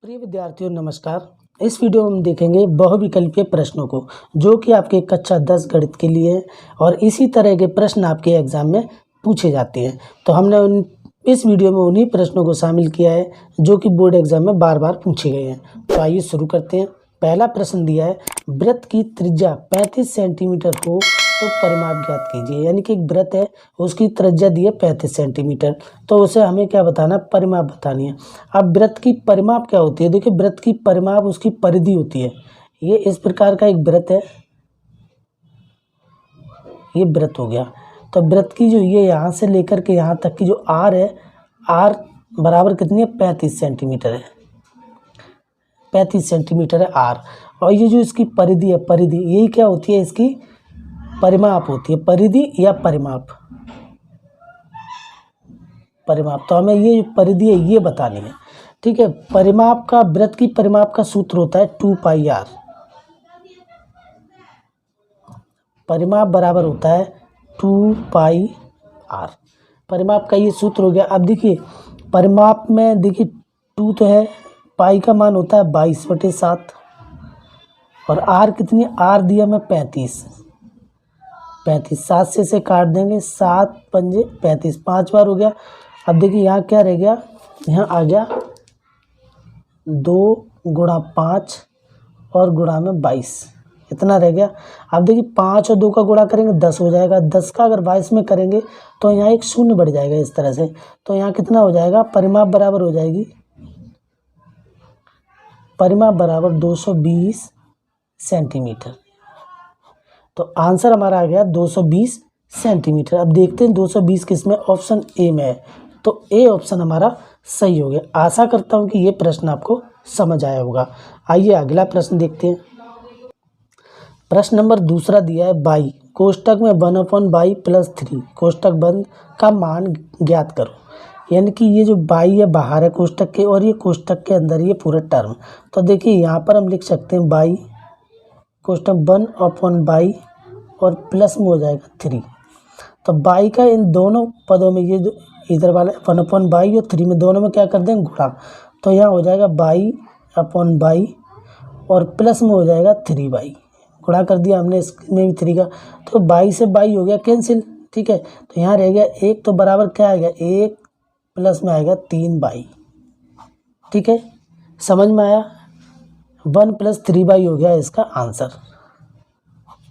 प्रिय विद्यार्थियों नमस्कार। इस वीडियो में हम देखेंगे बहुविकल्पीय प्रश्नों को, जो कि आपके कक्षा 10 गणित के लिए है और इसी तरह के प्रश्न आपके एग्जाम में पूछे जाते हैं। तो हमने इस वीडियो में उन्हीं प्रश्नों को शामिल किया है जो कि बोर्ड एग्जाम में बार बार पूछे गए हैं। तो आइए शुरू करते हैं। पहला प्रश्न दिया है, वृत्त की त्रिज्या 35 सेंटीमीटर हो तो परिमाप ज्ञात कीजिए। यानी कि एक वृत्त है, उसकी त्रिज्या दी है 35 सेंटीमीटर, तो उसे हमें क्या बताना, परिमाप बतानी है। अब वृत्त की परिमाप क्या होती है? देखिए, वृत्त की परिमाप उसकी परिधि होती है। ये इस प्रकार का एक वृत्त है, ये वृत्त हो गया। तो वृत्त की जो ये यहाँ से लेकर के यहाँ तक की जो आर है, आर बराबर कितनी है? 35 सेंटीमीटर है। 35 सेंटीमीटर है आर। और ये जो इसकी परिधि है, परिधि यही क्या होती है? इसकी परिमाप होती है। परिधि या परिमाप, परिमाप। तो हमें ये परिधि है ये बतानी है, ठीक है। परिमाप का, वृत्त की परिमाप का सूत्र होता है 2 पाई आर। परिमाप बराबर होता है 2 पाई आर। परिमाप का ये सूत्र हो गया। अब देखिए, परिमाप में देखिए 2 तो है, पाई का मान होता है 22/7 और आर कितनी? आर दिया मैं 35। 7 से इसे काट देंगे, 7 पंजे 35, 5 बार हो गया। अब देखिए यहाँ क्या रह गया? यहाँ आ गया 2 गुणा 5 और गुणा में 22, इतना रह गया। अब देखिए 5 और 2 का गुणा करेंगे 10 हो जाएगा। 10 का अगर 22 में करेंगे तो यहाँ एक शून्य बढ़ जाएगा इस तरह से। तो यहाँ कितना हो जाएगा? परिमाप बराबर हो जाएगी, परिमाप बराबर 220 सेंटीमीटर। तो आंसर हमारा आ गया 220 सेंटीमीटर। अब देखते हैं 220 किस में? ऑप्शन ए में है, तो ए ऑप्शन हमारा सही हो गया। आशा करता हूं कि ये प्रश्न आपको समझ आया होगा। आइए अगला प्रश्न देखते हैं। प्रश्न नंबर दूसरा दिया है, बाई कोष्टक में 1/बाई प्लस 3 कोष्टक बंद का मान ज्ञात करो। यानी कि ये जो बाई है बाहर है कोष्टक के और ये कोष्टक के अंदर, ये पूरा टर्म। तो देखिए यहाँ पर हम लिख सकते हैं बाई कोष्टक 1/बाई और प्लस में हो जाएगा 3। तो बाई का इन दोनों पदों में, ये जो इधर वाले 1/बाई और 3 में, दोनों में क्या कर दें? गुणा। तो यहाँ हो जाएगा 22/बाई और प्लस में हो जाएगा 3/बाई। गुणा कर दिया हमने इसमें भी 3 का, तो 22 से 22 हो गया कैंसिल, ठीक है। तो यहाँ रह गया 1, तो बराबर क्या आएगा? 1 प्लस में आएगा 3/बाई, ठीक है। समझ में आया? 1 + 3/बाई हो गया इसका आंसर,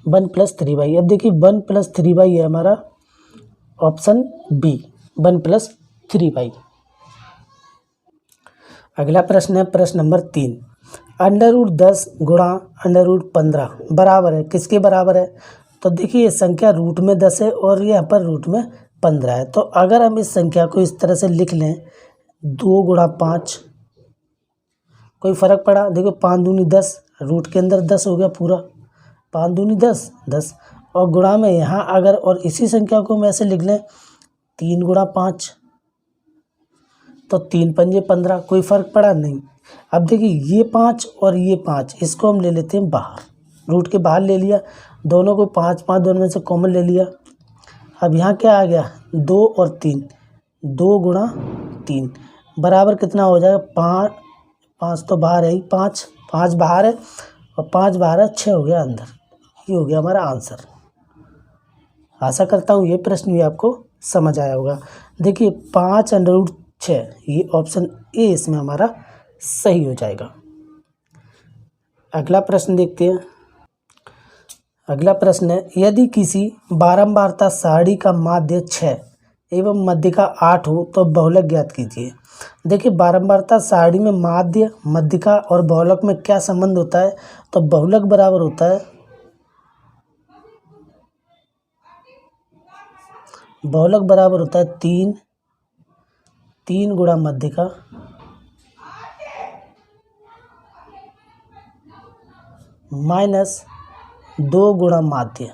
1 + 3/बाई। अब देखिए 1 + 3/बाई है हमारा ऑप्शन बी, 1 + 3/बाई। अगला प्रश्न है प्रश्न नंबर 3, √10 गुणा √15 बराबर है किसके बराबर है? तो देखिए ये संख्या रूट में 10 है और यहाँ पर रूट में 15 है। तो अगर हम इस संख्या को इस तरह से लिख लें, 2 गुणा 5, कोई फ़र्क पड़ा? देखो 5 दूनी 10, रूट के अंदर 10 हो गया पूरा, 5 दूनी 10, 10 और गुणा में यहाँ अगर, और इसी संख्या को हम ऐसे लिख लें 3 गुणा 5, तो 3 पंजे 15, कोई फ़र्क पड़ा? नहीं। अब देखिए ये 5 और ये 5, इसको हम ले लेते हैं बाहर, रूट के बाहर ले लिया, दोनों को 5 5 दोनों में से कॉमन ले लिया। अब यहाँ क्या आ गया? 2 और 3, 2 गुणा 3 बराबर कितना हो जाएगा? 5, 5 तो बाहर है ही, 5 बाहर है और 5 बाहर है, 6 हो गया अंदर। ये हो गया हमारा आंसर। आशा करता हूँ ये प्रश्न भी आपको समझ आया होगा। देखिए 5√6, ये ऑप्शन ए इसमें हमारा सही हो जाएगा। अगला प्रश्न देखते हैं। अगला प्रश्न है, यदि किसी बारंबारता सारणी का माध्य 6 एवं मध्यिका 8 हो तो बहुलक ज्ञात कीजिए। देखिए बारंबारता सारणी में माध्य, मध्यिका और बहुलक में क्या संबंध होता है? तो बहुलक बराबर होता है, बहुलक बराबर होता है 3 गुणा मध्यिका माइनस 2 गुणा माध्य।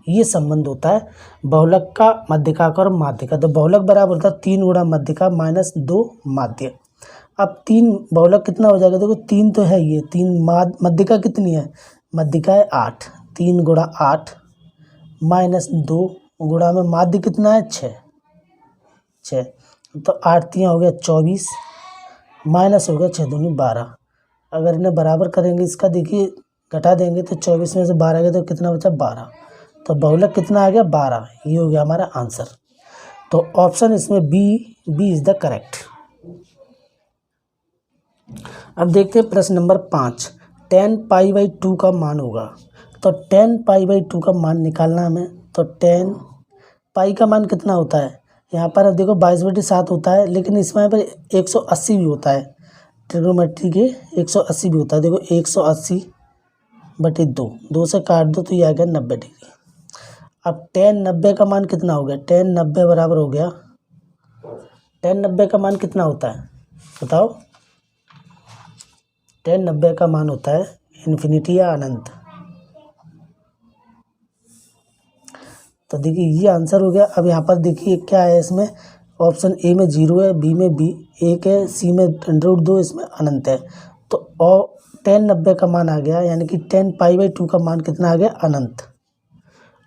ये संबंध होता है बहुलक का, मध्यिका का और माध्य का। तो बहुलक बराबर होता है 3 गुणा मध्यिका माइनस 2 माध्य। अब 3 बहुलक कितना हो जाएगा? देखो 3 तो है, ये 3 मध्यिका कितनी है? मध्यिका है 8, 3 गुणा 8 माइनस 2 गुणा में माध्य कितना है? 6। तो 8 3 हो गया 24 माइनस हो गया 6 दूनी 12। अगर इन्हें बराबर करेंगे, इसका देखिए घटा देंगे तो 24 में से 12 गया तो कितना बचा 12। तो बहुलक कितना आ गया 12। ये हो गया हमारा आंसर। तो ऑप्शन इसमें बी इज द करेक्ट। अब देखते हैं प्रश्न नंबर 5। 10 पाई बाई 2 का मान होगा। तो 10 पाई बाई 2 का मान निकालना हमें। तो 10 पाई का मान कितना होता है, यहाँ पर अब देखो 22/7 होता है, लेकिन इसमें यहाँ पर 180 भी होता है। ट्रिग्नोमेट्री के 180 भी होता है। देखो 180/2, 2 से काट दो तो ये आ गया 90 डिग्री। अब 10 90 का मान कितना हो गया, 10 90 बराबर हो गया, 10 90 का मान कितना होता है बताओ। 10 90 का मान होता है इन्फिनिटी या अनंत। तो देखिए ये आंसर हो गया। अब यहाँ पर देखिए क्या है, इसमें ऑप्शन ए में 0 है, बी में 1 है, सी में √2, इसमें अनंत है। तो 10 90 का मान आ गया, यानी कि 10 पाई बाई 2 का मान कितना आ गया अनंत।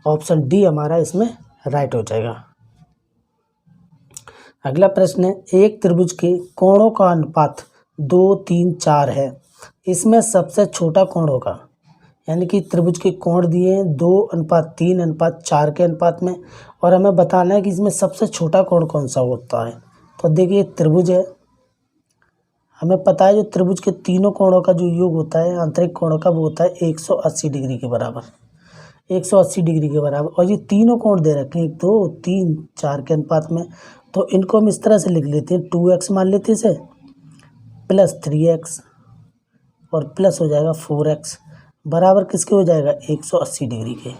ऑप्शन डी हमारा इसमें राइट हो जाएगा। अगला प्रश्न है, एक त्रिभुज के कोणों का अनुपात 2 3 4 है, इसमें सबसे छोटा कोण होगा। यानी कि त्रिभुज के कोण दिए हैं 2:3:4 के अनुपात में, और हमें बताना है कि इसमें सबसे छोटा कोण कौन सा होता है। तो देखिए त्रिभुज है, हमें पता है जो त्रिभुज के तीनों कोणों का जो योग होता है आंतरिक कोणों का, वो होता है 180 डिग्री के बराबर, 180 डिग्री के बराबर। और ये तीनों कोण दे रखे हैं 1 2 3 4 के अनुपात में। तो इनको हम इस तरह से लिख लेते हैं, 2x मान लेते हैं इसे, प्लस 3x और प्लस हो जाएगा 4x बराबर किसके हो जाएगा 180 डिग्री के।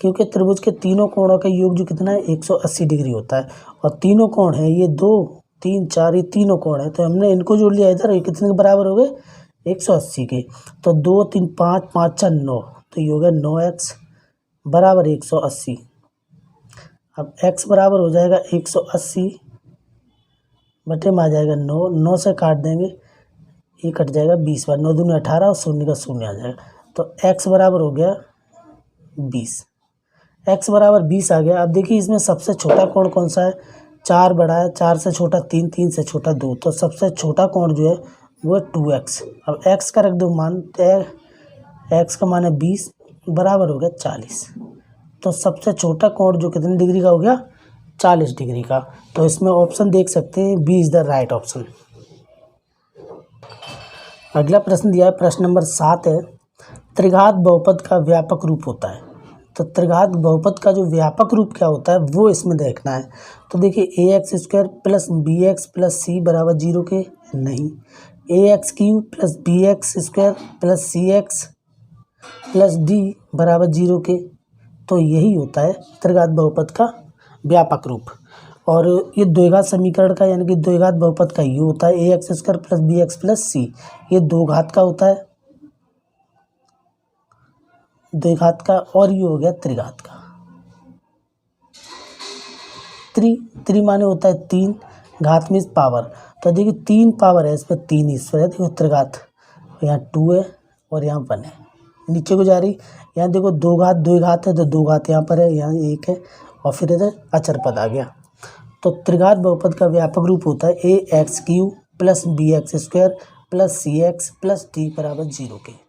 क्योंकि त्रिभुज के तीनों कोणों का योग जो कितना है 180 डिग्री होता है, और तीनों कोण है ये 2 3 4, ये तीनों कोण है। तो हमने इनको जोड़ लिया इधर, ये कितने के बराबर हो गए 180 के। तो 2 3 5 5 4 9, तो ये हो गया 9x बराबर 180। अब x बराबर हो जाएगा 180 बटे में आ जाएगा 9, 9 से काट देंगे, ये कट जाएगा 20 बार, 9 दूनी 18 और शून्य का शून्य आ जाएगा। तो x बराबर हो गया 20, x बराबर 20 आ गया। अब देखिए इसमें सबसे छोटा कोण कौन सा है, 4 बड़ा है, 4 से छोटा 3, 3 से छोटा 2, तो सबसे छोटा कोण जो है वो है 2x। अब x का रख दो मान, x का मान है 20 बराबर हो गया 40। तो सबसे छोटा कोण जो कितने डिग्री का हो गया 40 डिग्री का। तो इसमें ऑप्शन देख सकते हैं B is the right option. अगला प्रश्न दिया है, प्रश्न नंबर 7 है, त्रिघात बहुपद का व्यापक रूप होता है। तो त्रिघात बहुपद का जो व्यापक रूप क्या होता है वो इसमें देखना है। तो देखिए ax² plus bx plus c बराबर 0 के नहीं, ax³ plus bx² plus cx plus d बराबर 0 के। तो यही होता है त्रिघात बहुपद का व्यापक रूप। और ये द्विघात समीकरण का, यानी कि द्विघात बहुपद का ये होता है ax² plus bx plus c, ये दो घात का होता है, द्विघात का, और ये हो गया त्रिघात का। त्रि माने होता है 3, घात में पावर। तो देखिए 3 पावर है, इस पर 3 ईश्वर है। देखो त्रिघात, यहाँ 2 है और यहाँ 1 है, नीचे को जा रही। यहाँ देखो दो घात द्विघात है, तो 2 घात यहाँ पर है, यहाँ 1 है, और फिर इधर अचर पद आ गया। तो त्रिघात बहुपद का व्यापक रूप होता है ax³ plus bx² plus cx plus d बराबर 0 के।